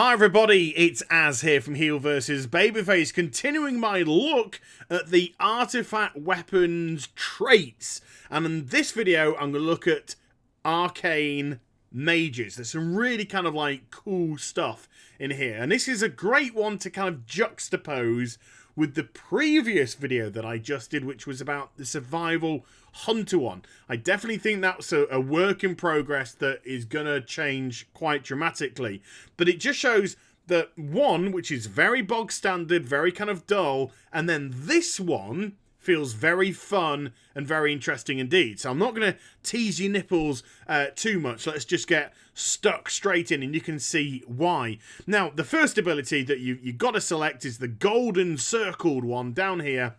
Hi everybody, it's Az here from HeelvsBabyface, continuing my look at the artifact weapons traits. And in this video, I'm going to look at Arcane Mages. There's some really kind of like cool stuff in here. And this is a great one to kind of juxtapose with the previous video that I just did, which was about the survival hunter one. I definitely think that's a work in progress that is going to change quite dramatically. But it just shows that one, which is very bog standard, very kind of dull, and then this one feels very fun and very interesting indeed. So I'm not going to tease your nipples too much. Let's just get stuck straight in and you can see why. Now, the first ability that you got to select is the golden circled one down here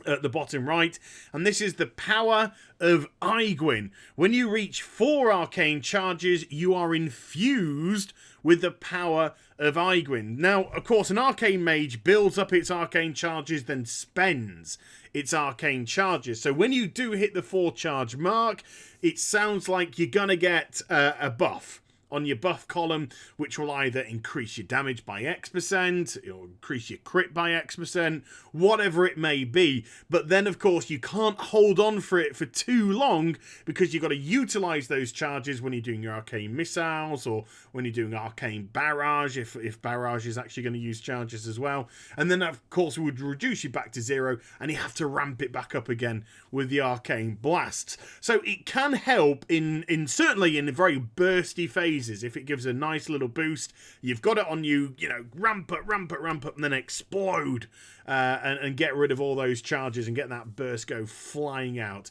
at the bottom right, and this is the power of Aegwynn. When you reach 4 arcane charges, you are infused with the power of Aegwynn. Now, of course, an arcane mage builds up its arcane charges, then spends its arcane charges. So when you do hit the 4 charge mark, it sounds like you're gonna get a buff on your buff column, which will either increase your damage by X%, or increase your crit by X%, whatever it may be. But then, of course, you can't hold on for it for too long because you've got to utilize those charges when you're doing your arcane missiles or when you're doing arcane barrage, if barrage is actually going to use charges as well. And then, of course, it would reduce you back to 0, and you have to ramp it back up again with the arcane blasts. So it can help in certainly in very bursty phases. If it gives a nice little boost, you've got it on you, ramp up, and then explode and get rid of all those charges and get that burst go flying out.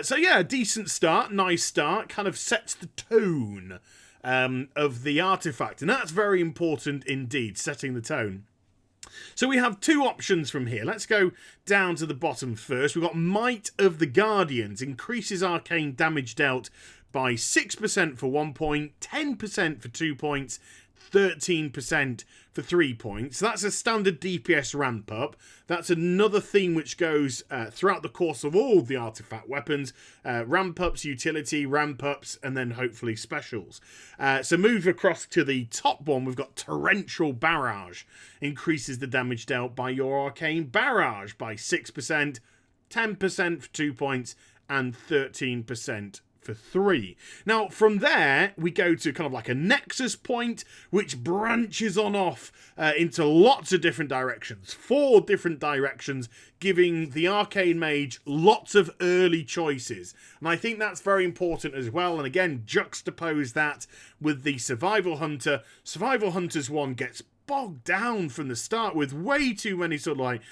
So yeah, a decent start, nice start, kind of sets the tone of the artifact, and that's very important indeed, setting the tone. So we have 2 options from here. Let's go down to the bottom first. We've got Might of the Guardians. Increases arcane damage dealt by 6% for 1 point, 10% for 2 points, 13% for 3 points. So that's a standard DPS ramp up. That's another theme which goes throughout the course of all the artifact weapons. Ramp ups, utility, ramp ups, and then hopefully specials. So move across to the top one. We've got Torrential Barrage. Increases the damage dealt by your arcane barrage by 6%, 10% for 2 points, and 13% for 3. Now, from there, we go to kind of like a nexus point, which branches on off into lots of different directions. 4 different directions, giving the Arcane Mage lots of early choices. And I think that's very important as well. And again, juxtapose that with the Survival Hunter. Survival Hunter's one gets bogged down from the start with way too many sort of like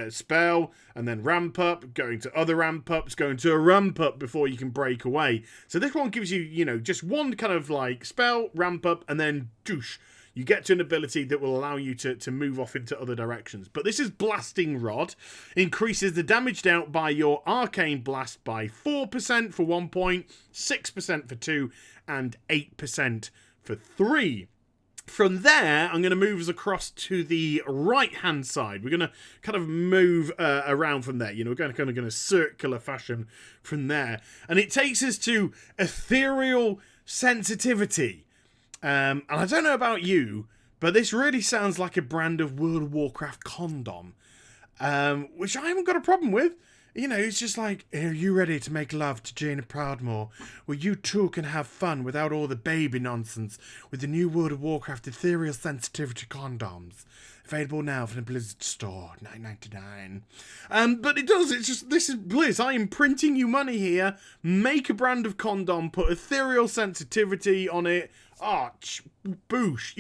spell and then ramp up, going to other ramp ups, going to a ramp up before you can break away. So this one gives you, just one kind of like spell, ramp up, and then doosh. You get to an ability that will allow you to move off into other directions. But this is Blasting Rod. Increases the damage dealt by your Arcane Blast by 4% for 1 point, 6% for 2, and 8% for 3. From there, I'm going to move us across to the right-hand side. We're going to kind of move around from there. We're kind of going to circular fashion from there. And it takes us to Ethereal Sensitivity. And I don't know about you, but this really sounds like a brand of World of Warcraft condom, which I haven't got a problem with. It's just like, are you ready to make love to Jaina Proudmoore? Well, you too can have fun without all the baby nonsense with the new World of Warcraft Ethereal Sensitivity condoms. Available now from the Blizzard store, $9.99. But this is Blizz. I am printing you money here. Make a brand of condom, put Ethereal Sensitivity on it. Boosh.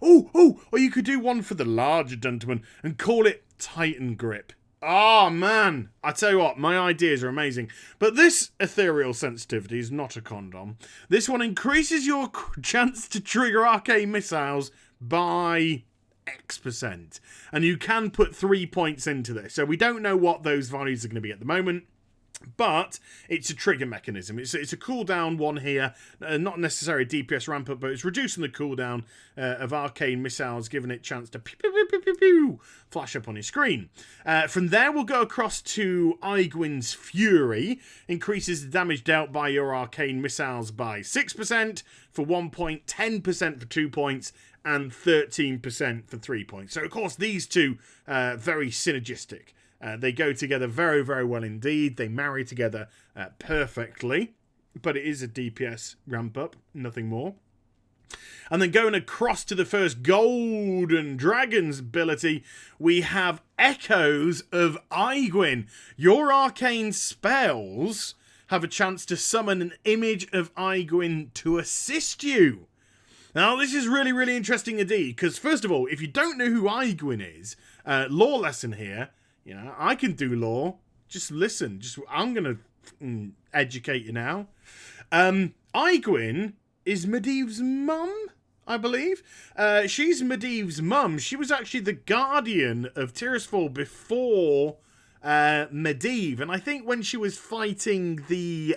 Or you could do one for the larger gentleman and call it Titan Grip. Oh, man. I tell you what, my ideas are amazing. But this Ethereal Sensitivity is not a condom. This one increases your chance to trigger arcane missiles by X%. And you can put 3 points into this. So we don't know what those values are going to be at the moment. But it's a trigger mechanism. It's a cooldown one here, not necessarily a DPS ramp up, but it's reducing the cooldown of arcane missiles, giving it a chance to pew, pew, pew, pew, pew, pew, flash up on your screen. From there, we'll go across to Aegwynn's Fury. Increases the damage dealt by your arcane missiles by 6% for 1 point, 10% for 2 points, and 13% for 3 points. So, of course, these two very synergistic. They go together very, very well indeed. They marry together perfectly. But it is a DPS ramp up, nothing more. And then going across to the first Golden Dragon's ability, we have Echoes of Aegwynn. Your arcane spells have a chance to summon an image of Aegwynn to assist you. Now, this is really, really interesting indeed, because first of all, if you don't know who Aegwynn is, lore lesson here, you know, I can do lore. Just listen. I'm going to educate you now. Aegwynn is Medivh's mum, I believe. She's Medivh's mum. She was actually the guardian of Tirisfal before Medivh. And I think when she was fighting the...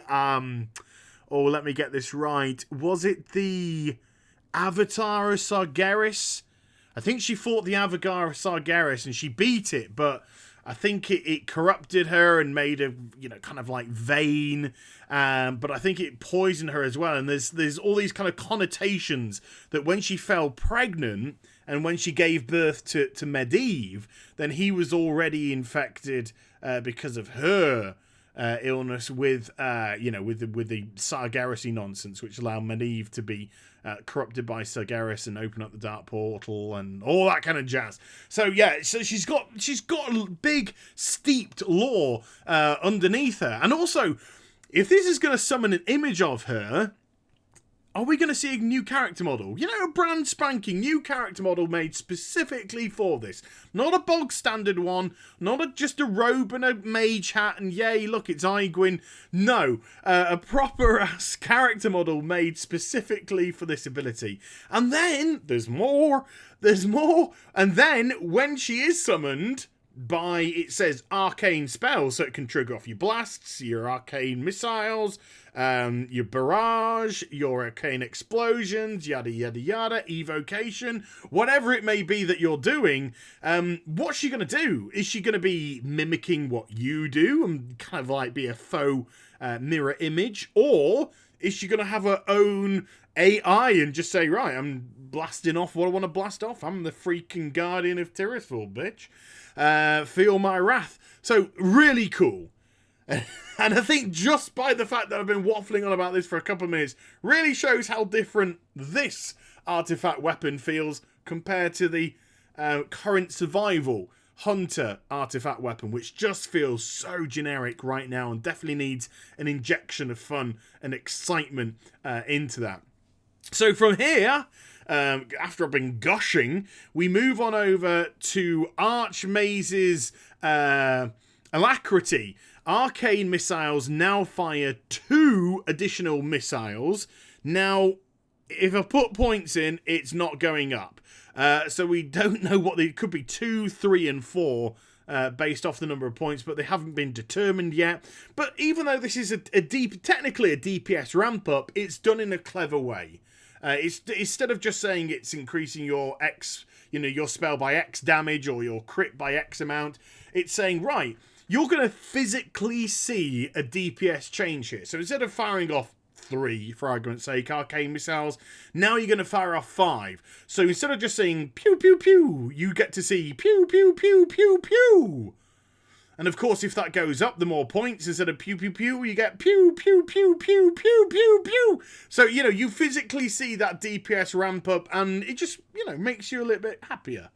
let me get this right. Was it the Avatar of Sargeras? I think she fought the Avatar of Sargeras and she beat it, but... I think it corrupted her and made her, kind of like vain. But I think it poisoned her as well. And there's all these kind of connotations that when she fell pregnant and when she gave birth to Medivh, then he was already infected because of her illness with the Sargeras-y nonsense, which allowed Medivh to be corrupted by Sargeras and open up the Dark Portal and all that kind of jazz. So yeah, so she's got a big steeped lore underneath her. And also, if this is going to summon an image of her, are we going to see a new character model? A brand spanking new character model made specifically for this. Not a bog standard one, not just a robe and a mage hat and yay, look, it's Aegwynn. No, a proper ass character model made specifically for this ability. And then, there's more. And then, when she is summoned... it says arcane spells, so it can trigger off your blasts, your arcane missiles, your barrage, your arcane explosions, yada yada yada, evocation, whatever it may be that you're doing. What's she going to do? Is she going to be mimicking what you do and kind of like be a faux mirror image? Or is she going to have her own AI and just say, right, I'm blasting off what I want to blast off. I'm the freaking guardian of Tirisfal, bitch. Feel my wrath. So, really cool. And I think just by the fact that I've been waffling on about this for a couple of minutes really shows how different this artifact weapon feels compared to the current survival hunter artifact weapon, which just feels so generic right now and definitely needs an injection of fun and excitement into that. So from here... after I've been gushing, we move on over to Archmage's Alacrity. Arcane missiles now fire 2 additional missiles. Now, if I put points in, it's not going up. So we don't know what it could be 2, 3, and 4 based off the number of points, but they haven't been determined yet. But even though this is technically a DPS ramp up, it's done in a clever way. Instead of just saying it's increasing your X, your spell by X damage or your crit by X amount, it's saying, right, you're going to physically see a DPS change here. So instead of firing off 3, for argument's sake, arcane missiles, now you're going to fire off 5. So instead of just saying pew, pew, pew, you get to see pew, pew, pew, pew, pew. And of course, if that goes up, the more points, instead of pew, pew, pew, you get pew, pew, pew, pew, pew, pew, pew. So, you physically see that DPS ramp up and it just, makes you a little bit happier.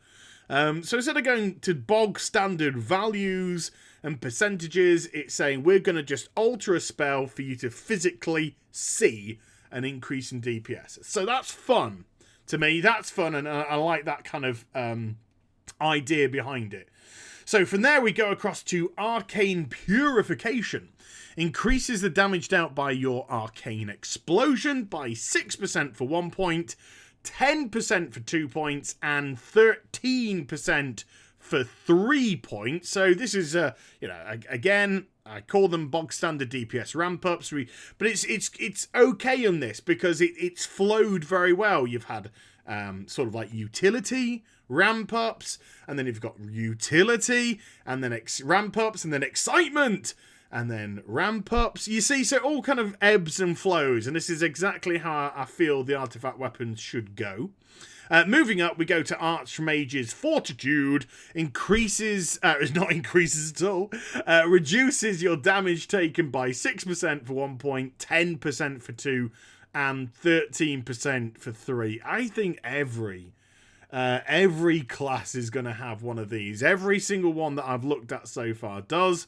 So instead of going to bog standard values and percentages, it's saying we're going to just alter a spell for you to physically see an increase in DPS. So that's fun. To me, that's fun, and I like that kind of idea behind it. So from there we go across to Arcane Purification. Increases the damage dealt by your Arcane Explosion by 6% for 1 point, 10% for 2 points, and 13% for 3 points. So this is, again, I call them bog standard DPS ramp ups. But it's okay on this because it's flowed very well. You've had sort of like utility ramp ups, and then you've got utility, and then ramp ups, and then excitement, and then ramp ups. You see, so it all kind of ebbs and flows, and this is exactly how I feel the artifact weapons should go. Moving up, we go to Arcane Mages. Fortitude increases, not increases at all, reduces your damage taken by 6% for 1 point, 10% for 2, and 13% for 3. I think every class is going to have one of these. Every single one that I've looked at so far does.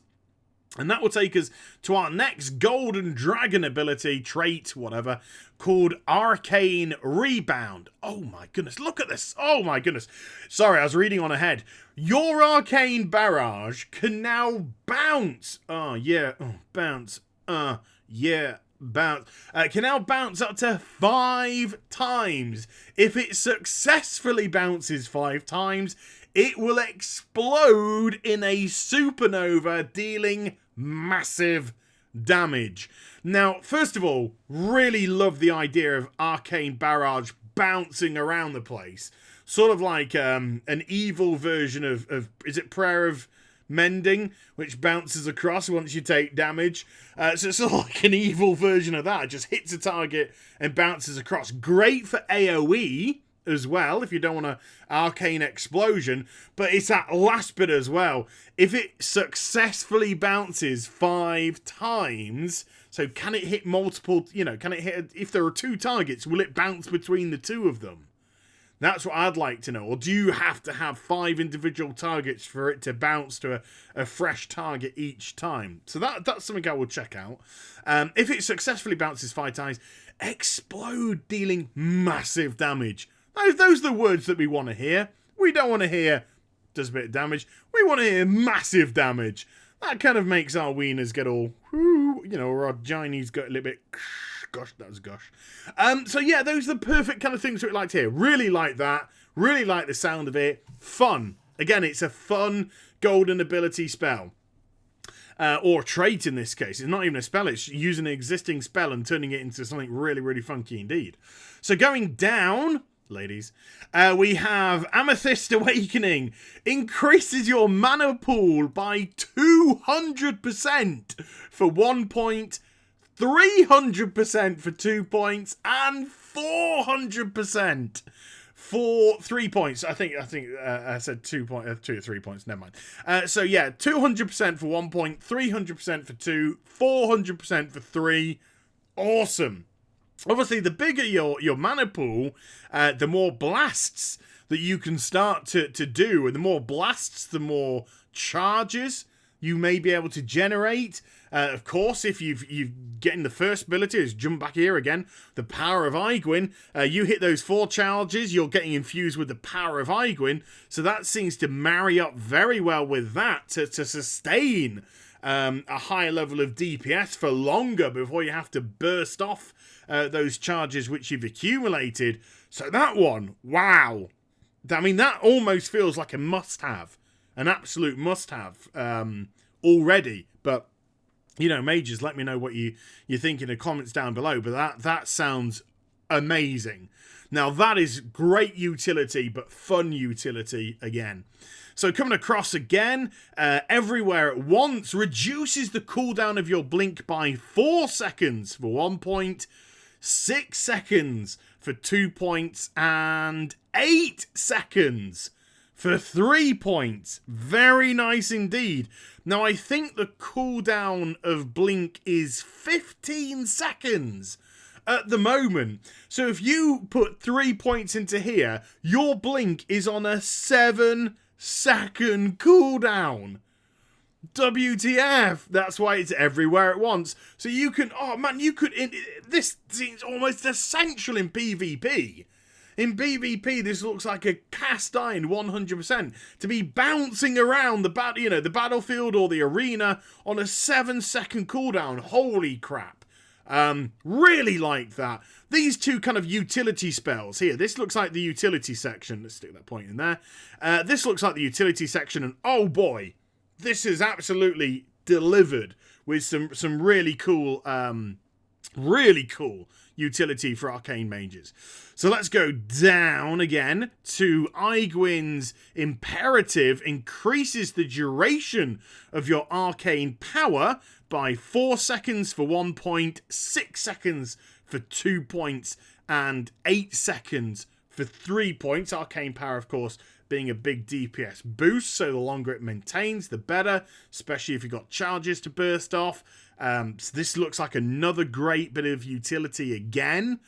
And that will take us to our next Golden Dragon ability, trait, whatever, called Arcane Rebound. Oh my goodness, look at this. Oh my goodness. Sorry, I was reading on ahead. Your Arcane Barrage can now bounce. Oh, yeah. Oh, bounce. Yeah. Bounce. Can now bounce up to 5 times. If it successfully bounces 5 times, it will explode in a supernova, dealing massive damage. Now, first of all, really love the idea of Arcane Barrage bouncing around the place. Sort of like an evil version of is it Prayer of Mending, which bounces across once you take damage. So it's sort of like an evil version of that. It just hits a target and bounces across. Great for AoE as well, if you don't want an arcane explosion, but it's that last bit as well. If it successfully bounces 5 times, so can it hit multiple, can it hit, if there are 2 targets, will it bounce between the 2 of them? That's what I'd like to know. Or do you have to have 5 individual targets for it to bounce to a fresh target each time? So that's something I will check out. If it successfully bounces 5 times, explode, dealing massive damage. Those are the words that we want to hear. We don't want to hear does a bit of damage. We want to hear massive damage. That kind of makes our wieners get all, or our ginies get a little bit, gosh, that was gosh. So yeah, those are the perfect kind of things we like to hear. Really like that. Really like the sound of it. Fun. Again, it's a fun golden ability spell. Or trait in this case. It's not even a spell, it's using an existing spell and turning it into something really, really funky indeed. So going down, ladies, we have Amethyst Awakening. Increases your mana pool by 200% for 1 point, 300% for 2 points, and 400% for 3 points. I think I said 2 or 3 points. Never mind. So yeah, 200% for 1 point, 300% for 2, 400% for 3. Awesome. Obviously, the bigger your mana pool, the more blasts that you can start to do, and the more blasts, the more charges you may be able to generate. Of course, if you've getting the first ability, is jump back here again, the power of Aegwyn. You hit those 4 charges, you're getting infused with the power of Aegwyn, so that seems to marry up very well with that to sustain a higher level of DPS for longer before you have to burst off those charges which you've accumulated. So that one, wow. I mean, that almost feels like a must-have. An absolute must-have already. But, mages, let me know what you think in the comments down below. But that sounds amazing. Now, that is great utility, but fun utility again. So coming across again, everywhere at once, reduces the cooldown of your blink by 4 seconds for 1 point, 6 seconds for 2 points, and 8 seconds for 3 points. Very nice indeed. Now, I think the cooldown of blink is 15 seconds at the moment. So if you put 3 points into here, your blink is on a 7-second cooldown. WTF. That's why it's everywhere at once. So you can, this seems almost essential in PvP. In PvP, this looks like a cast iron 100%. To be bouncing around the battlefield or the arena on a 7-second cooldown. Holy crap. Really like that. These two kind of utility spells here. This looks like the utility section. Let's stick that point in there. This looks like the utility section, and oh boy, this is absolutely delivered with some really cool utility for Arcane Mages. So let's go down again to Aegwyn's Imperative. Increases the duration of your arcane power by 4 seconds for 1 point, 6 seconds for 2 points, and 8 seconds for 3 points. Arcane Power, of course, being a big DPS boost, so the longer it maintains, the better, especially if you've got charges to burst off. So this looks like another great bit of utility again.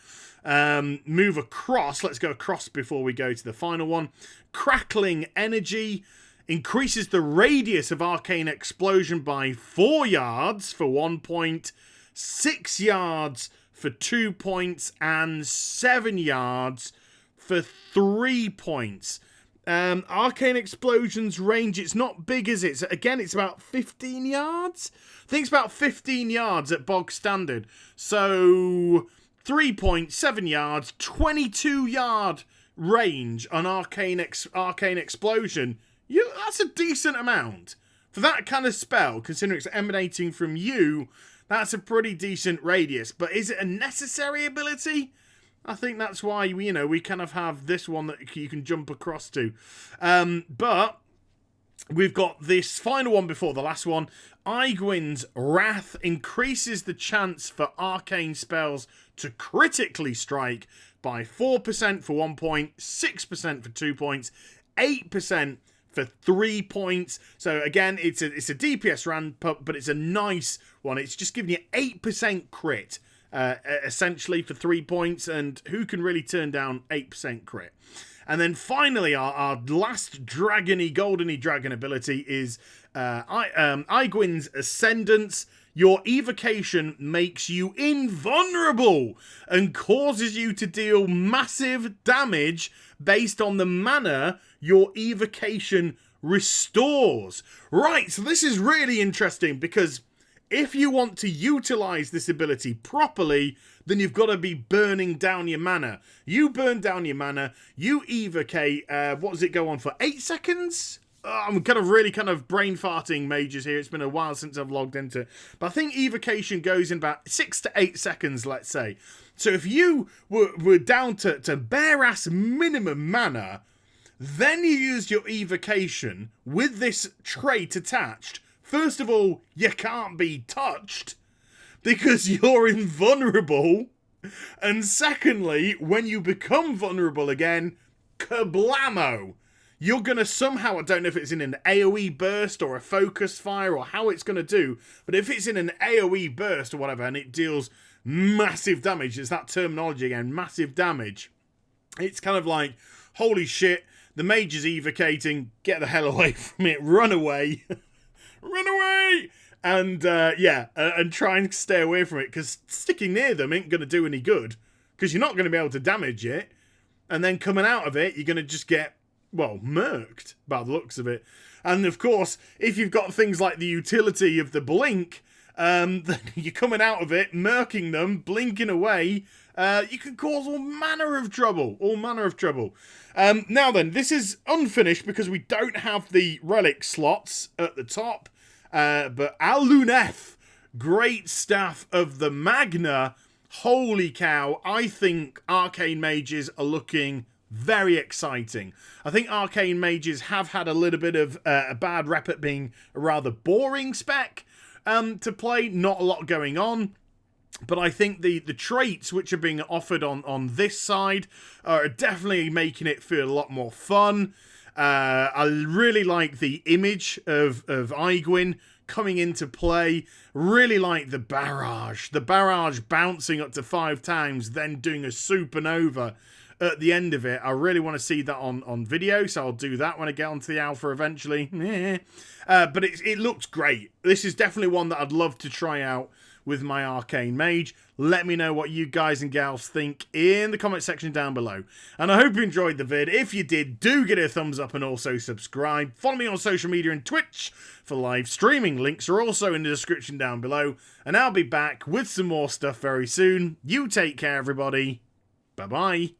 Move across. Let's go across before we go to the final one. Crackling Energy increases the radius of Arcane Explosion by 4 yards for 1 point, 6 yards for 2 points, and 7 yards for 3 points. Arcane Explosion's range, it's not big, is it? Again, it's about 15 yards? I think it's about 15 yards at bog standard. So 3.7 yards, 22 yard range on Arcane Explosion. That's a decent amount. For that kind of spell, considering it's emanating from you, that's a pretty decent radius. But is it a necessary ability? I think that's why, we kind of have this one that you can jump across to. But we've got this final one before the last one. Aegwyn's Wrath increases the chance for arcane spells to critically strike by 4% for 1 point, 6% for 2 points, 8% for 3 points. So again, it's a DPS ramp up, but it's a nice one. It's just giving you 8% crit. Essentially for 3 points, and who can really turn down 8% crit? And then finally, our last goldeny dragon ability is Aegwyn's Ascendance. Your evocation makes you invulnerable and causes you to deal massive damage based on the mana your evocation restores. Right, so this is really interesting because if you want to utilize this ability properly, then you've got to be burning down your mana. You burn down your mana, you evocate, what does it go on for, 8 seconds? I'm really brain farting mages here. It's been a while since I've logged into it. But I think evocation goes in about 6 to 8 seconds, let's say. So if you were down to bare-ass minimum mana, then you used your evocation with this trait attached. First of all, you can't be touched because you're invulnerable. And secondly, when you become vulnerable again, kablamo! You're going to somehow, I don't know if it's in an AoE burst or a focus fire or how it's going to do, but if it's in an AoE burst or whatever and it deals massive damage, it's that terminology again, massive damage, it's kind of like, holy shit, the mage is evocating, get the hell away from it, run away. Run away! And, and try and stay away from it, because sticking near them ain't going to do any good, because you're not going to be able to damage it, and then coming out of it, you're going to just get, well, murked, by the looks of it. And, of course, if you've got things like the utility of the blink, then you're coming out of it, murking them, blinking away, you can cause all manner of trouble. Now then, this is unfinished because we don't have the relic slots at the top. But Aluneth, Great Staff of the Magna, holy cow, I think Arcane Mages are looking very exciting. I think Arcane Mages have had a little bit of a bad rep at being a rather boring spec to play, not a lot going on. But I think the traits which are being offered on this side are definitely making it feel a lot more fun. I really like the image of Aegwyn coming into play. Really like the barrage. The barrage bouncing up to 5 times, then doing a supernova at the end of it. I really want to see that on video, so I'll do that when I get onto the alpha eventually. But it looks great. This is definitely one that I'd love to try out with my Arcane Mage. Let me know what you guys and gals think in the comment section down below. And I hope you enjoyed the vid. If you did, do give it a thumbs up and also subscribe. Follow me on social media and Twitch for live streaming. Links are also in the description down below. And I'll be back with some more stuff very soon. You take care, everybody. Bye-bye.